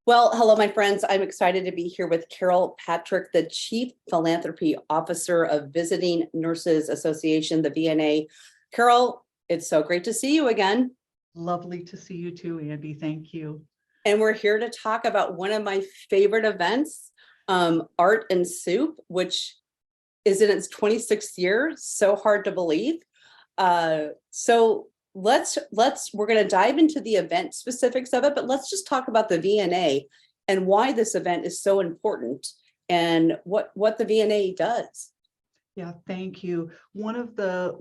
Well, hello, my friends. I'm excited to be here with Carole Patrick, the Chief Philanthropy Officer of Visiting Nurses Association, the VNA. Carole, it's so great to see you again. Lovely to see you too, Andy. Thank you. And we're here to talk about one of my favorite events, Art and Soup, which is in its 26th year. So hard to believe. So we're going to dive into the event specifics of it, but let's just talk about the VNA and why this event is so important and what the VNA does. Yeah, thank you. One of the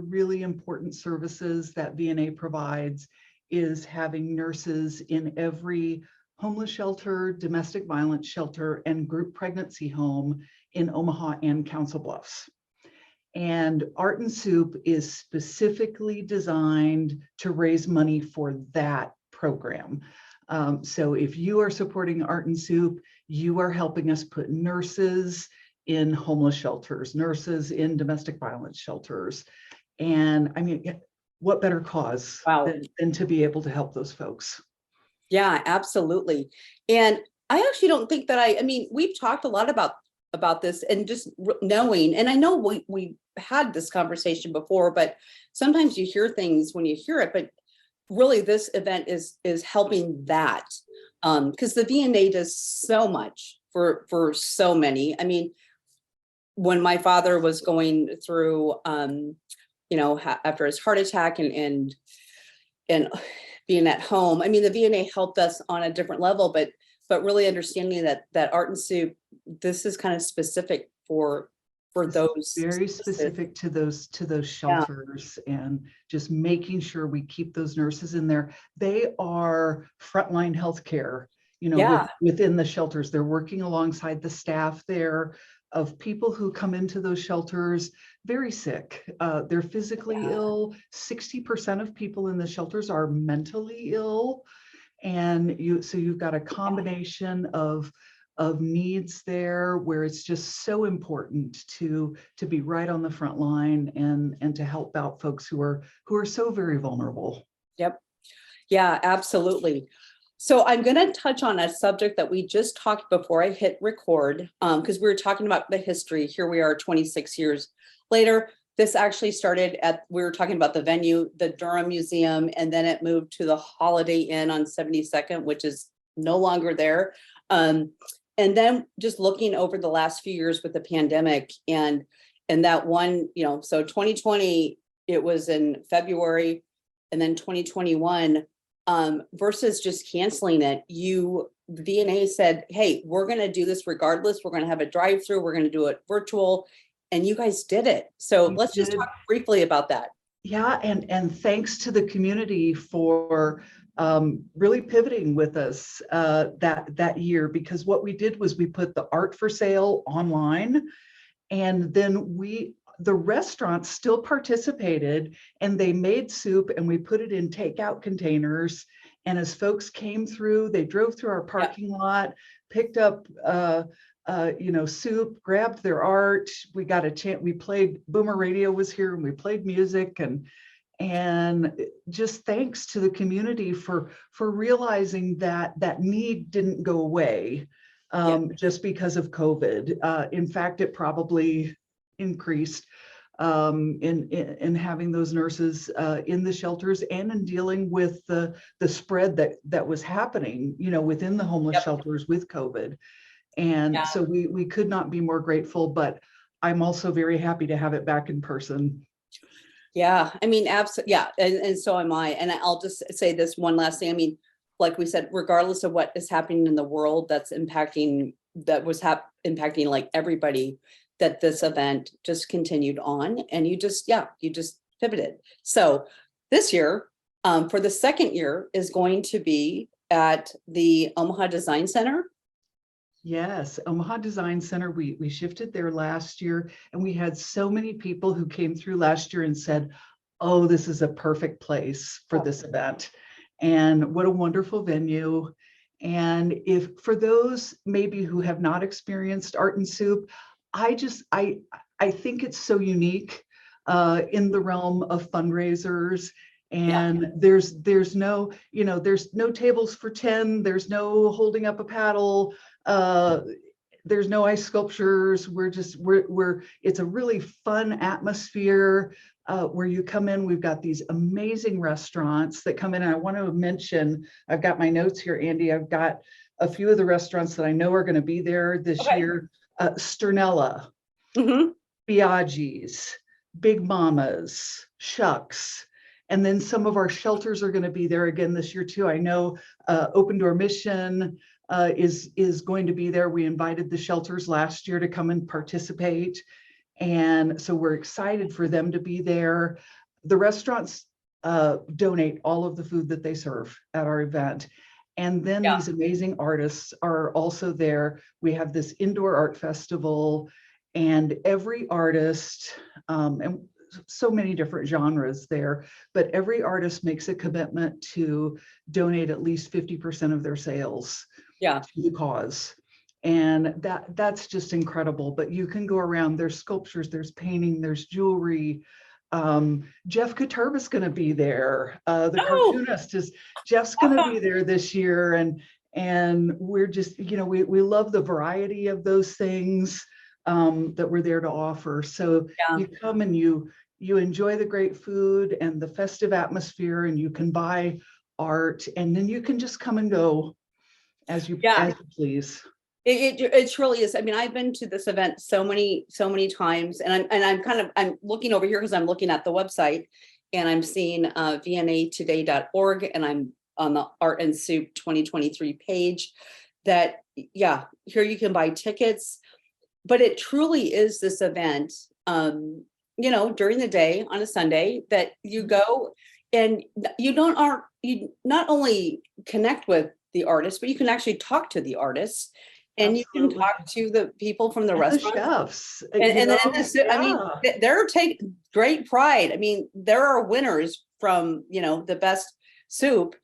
really important services that VNA provides is having nurses in every homeless shelter, domestic violence shelter, and group pregnancy home in Omaha and Council Bluffs. And Art and Soup is specifically designed to raise money for that program. So if you are supporting Art and Soup, you are helping us put nurses in homeless shelters, nurses in domestic violence shelters. And I mean, what better cause than to be able to help those folks? Yeah, absolutely. And I actually don't think that I mean, we've talked a lot about this and just knowing, and I know we had this conversation before, but sometimes you hear things when you hear it, but really this event is helping that because the VNA does so much for so many. I mean, when my father was going through, after his heart attack and being at home, I mean, the VNA helped us on a different level, but really understanding that Art and Soup, this is kind of specific for those, very specific to those shelters, and just making sure we keep those nurses in there. They are frontline healthcare, within the shelters. They're working alongside the staff there of people who come into those shelters very sick. They're physically ill. 60% of people in the shelters are mentally ill. And you've got a combination of needs there where it's just so important to be right on the front line and to help out folks who are so very vulnerable. Yep. Yeah, absolutely. So I'm going to touch on a subject that we just talked before I hit record, because we were talking about the history. Here we are 26 years later. This actually started we were talking about the venue, the Durham Museum, and then it moved to the Holiday Inn on 72nd, which is no longer there. And then just looking over the last few years with the pandemic and that one, so 2020, it was in February, and then 2021, versus just canceling it, the VNA said, hey, we're going to do this regardless. We're going to have a drive-through. We're going to do it virtual. And you guys did it. So let's just talk briefly about that. Yeah, and thanks to the community for really pivoting with us that year, because what we did was we put the art for sale online, and then the restaurants still participated, and they made soup, and we put it in takeout containers. And as folks came through, they drove through our parking lot, picked up soup, grabbed their art. We got a chance. We played, Boomer Radio was here, and we played music, and just thanks to the community for realizing that need didn't go away just because of COVID. In fact, it probably increased in having those nurses in the shelters and in dealing with the spread that was happening, within the homeless shelters with COVID. And so we could not be more grateful, but I'm also very happy to have it back in person. Yeah, I mean, absolutely. Yeah, and so am I. And I'll just say this one last thing. I mean, like we said, regardless of what is happening in the world impacting like everybody, that this event just continued on, and you just pivoted. So this year, for the second year, is going to be at the Omaha Design Center. Yes, Omaha Design Center, we shifted there last year, and we had so many people who came through last year and said, oh, this is a perfect place for this event. And what a wonderful venue. And if for those maybe who have not experienced Art and Soup, I think it's so unique in the realm of fundraisers Yeah. And there's no, there's no tables for 10, there's no holding up a paddle, there's no ice sculptures. It's a really fun atmosphere where you come in. We've got these amazing restaurants that come in. And I want to mention, I've got my notes here, Andy. I've got a few of the restaurants that I know are going to be there this year. Sternella, Biaggi's, Big Mama's, Shucks. And then some of our shelters are going to be there again this year too. I know Open Door Mission is going to be there. We invited the shelters last year to come and participate. And so we're excited for them to be there. The restaurants donate all of the food that they serve at our event. And then these amazing artists are also there. We have this indoor art festival, and every artist, and so many different genres there, but every artist makes a commitment to donate at least 50% of their sales to the cause. And that's just incredible. But you can go around, there's sculptures, there's painting, there's jewelry. Jeff Katerba is going to be there. The cartoonist Jeff's going to be there this year. And we're just, we love the variety of those things that we're there to offer. So you come and you enjoy the great food and the festive atmosphere, and you can buy art, and then you can just come and go as you please. It truly is. I mean, I've been to this event so many times, and I'm looking over here because I'm looking at the website, and I'm seeing VNAtoday.org, and I'm on the Art and Soup 2023 page. That here you can buy tickets, but it truly is this event. During the day on a Sunday that you go, and you not only connect with the artists, but you can actually talk to the artists, and you can talk to the people from the restaurant, chefs, and then I mean, they're taking great pride. I mean, there are winners from the best soup.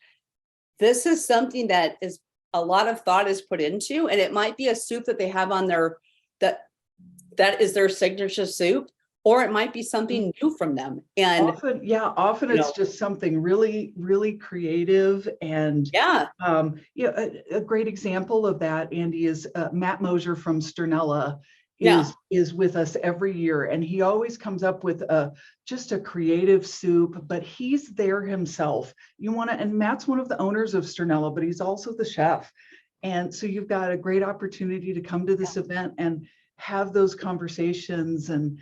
This is something that is a lot of thought is put into, and it might be a soup that they have on their that is their signature soup. Or it might be something new from them. And often it's just something really, really creative. And a great example of that, Andy, is Matt Mosier from Sternella is with us every year. And he always comes up with just a creative soup, but he's there himself. And Matt's one of the owners of Sternella, but he's also the chef. And so you've got a great opportunity to come to this event and have those conversations and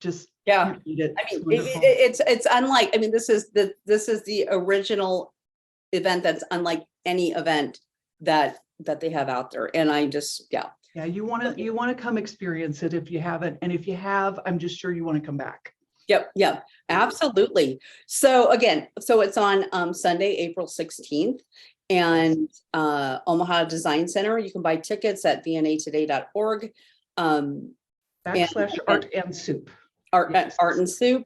just I mean, it's unlike, I mean, this is the original event that's unlike any event that they have out there. And I just you want to come experience it if you haven't, and if you have, I'm just sure you want to come back. Yep, absolutely. So again, it's on Sunday, April 16th, and Omaha Design Center. You can buy tickets at VNAtoday.org. /Art and Soup. Art and Soup.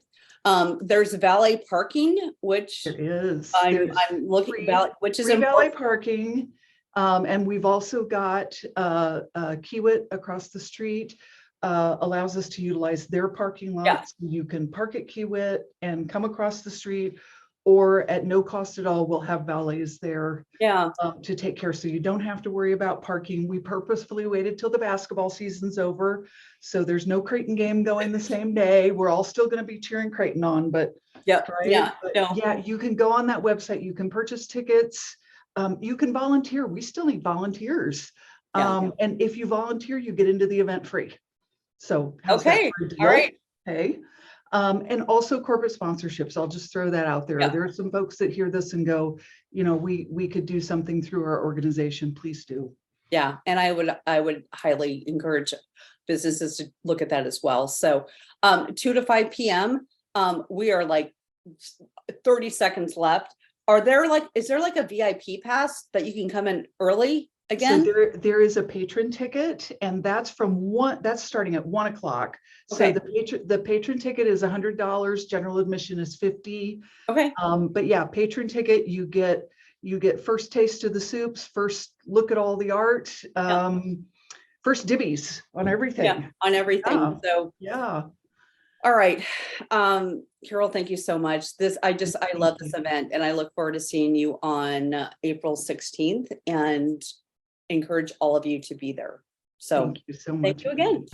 There's valet parking, which there is. I'm looking at, which is valet parking. And we've also got Kiewit across the street allows us to utilize their parking lot. So you can park at Kiewit and come across the street, or at no cost at all, we'll have valets there to take care. So you don't have to worry about parking. We purposefully waited till the basketball season's over, so there's no Creighton game going the same day. We're all still going to be cheering Creighton on, but you can go on that website. You can purchase tickets. You can volunteer. We still need volunteers. And if you volunteer, you get into the event free. So all right. Okay. And also corporate sponsorships. I'll just throw that out there. There are some folks that hear this and go, we could do something through our organization. Please do. Yeah. And I would highly encourage businesses to look at that as well. So 2 to 5 p.m. We are like 30 seconds left. Is there like a VIP pass that you can come in early again? So there is a patron ticket, and that's that's starting at 1 o'clock. So the patron ticket is $100. General admission is $50. Okay. But patron ticket, you get first taste of the soups, first look at all the art, first dibbies on everything. Yeah, on everything. So yeah. All right. Carole, thank you so much. I love this you. event, and I look forward to seeing you on April 16th, and encourage all of you to be there. So Thank you so thank much. you again.